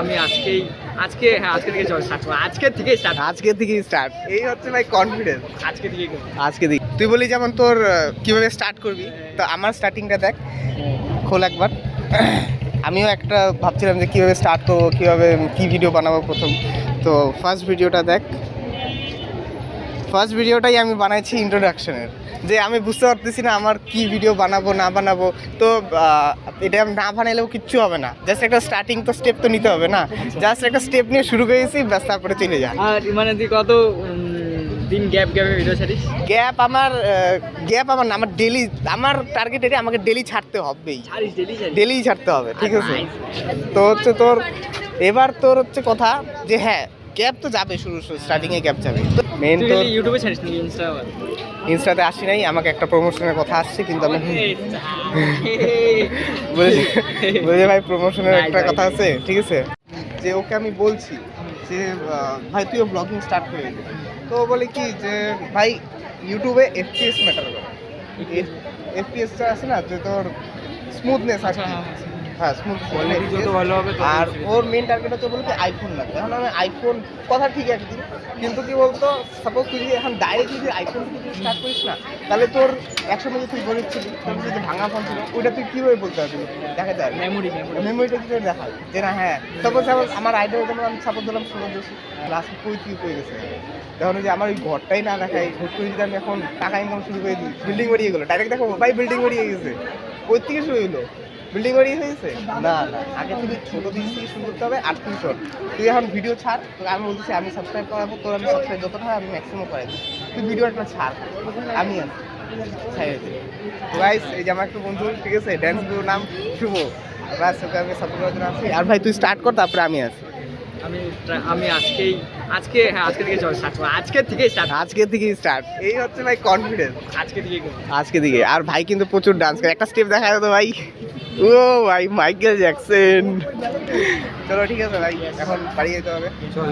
আমি আজকে থেকে স্টার্ট করব। আজকে থেকে স্টার্ট এই হচ্ছে ভাই কনফিডেন্স। আজকে থেকে করব। আজকে দিই তুই বলি যেমন তোর কিভাবে স্টার্ট করবি, তো আমার স্টার্টিংটা দেখ, খোল একবার। আমিও একটা ভাবছিলাম যে কীভাবে স্টার্ট করবো, কীভাবে কী ভিডিও বানাবো প্রথম। তো ফার্স্ট ভিডিওটাই আমি বানাইছি ইন্ট্রোডাকশনের, যে আমি বুঝতে পারতেছি না আমার কি ভিডিও বানাবো না বানাবো। তো এটা না বানাইলেও কিচ্ছু হবে না, জাস্ট একটা স্টার্টিং তো স্টেপ তো নিতে হবে না, জাস্ট একটা স্টেপ নিয়ে শুরু করেছি, ব্যাস তারপরে চলে যায়। আর মানে তুই কত দিন গ্যাপে ভিডিও ছাড়িস? গ্যাপ আমার না, আমার ডেলি, আমার টার্গেট এটা, আমাকে ডেলি ছাড়তে হবেই, ডেলি ছাড়তে হবে, ঠিক আছে? তো হচ্ছে তোর এবার তোর হচ্ছে কথা যে হ্যাঁ গ্যাপ তো যাবে, শুরু স্টার্টিংয়ে গ্যাপ যাবে। তো মেন তো ইউটিউবে ছাড়িস নাকি ইনস্টাতে আসি নাই, আমাকে একটা প্রমোশনের কথা আসছে, কিন্তু আমি বুঝে ভাই প্রমোশনের একটা কথা আছে, ঠিক আছে? যে ওকে আমি বলছি যে ভাই তুইও ব্লগিং স্টার্ট করে দে। তো ও বলে কি যে ভাই ইউটিউবে এফপিএস ম্যাটার করে, এফপিএসটা আছে না, যে তোর স্মুথনেস আছে, হ্যাঁ স্মুথ যত ভালো হবে। আর ওর মেন টার্গেট হচ্ছে বলতে আইফোন লাগবে। এখন আমি আইফোন কথা ঠিক একদিন, কিন্তু কি বলতো, সাপোজ তুই যদি এখন ডাইরেক্ট যদি আইফোন থেকে স্টার্ট করিস না, তাহলে তোর একসময় যে তুই বলেছিলি তোর যে ভাঙা ফোন ছিল, ওইটা তুই কীভাবে বলতে পারবি? দেখা যায় মেমোরিটা কীভাবে দেখাবে যে না হ্যাঁ সাপোজ আমার আইডিয়া যেমন আমি সাপোজ দিলাম 16 জোশী, লাস্ট কই গেছে। তখন যে আমার ওই ঘরটাই না দেখাই, হুট করে যদি আমি এখন টাকা ইনকাম শুরু করে দিই, বিল্ডিং বাড়িয়ে গেলো, ডাইরেক্ট দেখো ভাই বিল্ডিং বাড়িয়ে গেছে, ওই থেকে শুরু হইলো, বিল্ডিং বাড়ি হয়েছে না। আগে তুমি ছোটো দিক থেকে শুরু করতে হবে। আর তুই শোন, তুই এখন ভিডিও ছাড়, তোকে আমি বলতেছি আমি সাবস্ক্রাইব করাবো, তোর আমি সাবস্ক্রাইব যতটা হয় আমি ম্যাক্সিমাম করাই দিই, তুই ভিডিও একটা ছাড়, আমি আছি ছাড়িয়ে দিই। গাইস এই যে আমার একটা বন্ধু, ঠিক আছে, ড্যান্স গুরুর নাম শুভ, ব্যাস ওকে আমি সাপোর্ট করার জন্য আছি। আর ভাই তুই স্টার্ট কর, তারপরে আমি আছি। আমি আজকে থেকে স্টার্ট করব। আজকে থেকে স্টার্ট, এই হচ্ছে ভাই কনফিডেন্স। আজকে থেকে আর ভাই কিন্তু প্রচুর ডান্স করে, একটা স্টেপ দেখা যেত ভাই, ও ভাই মাইকেল জ্যাকসন। চলো ঠিক আছে ভাই, এখন বাড়ি যেতে হবে। চল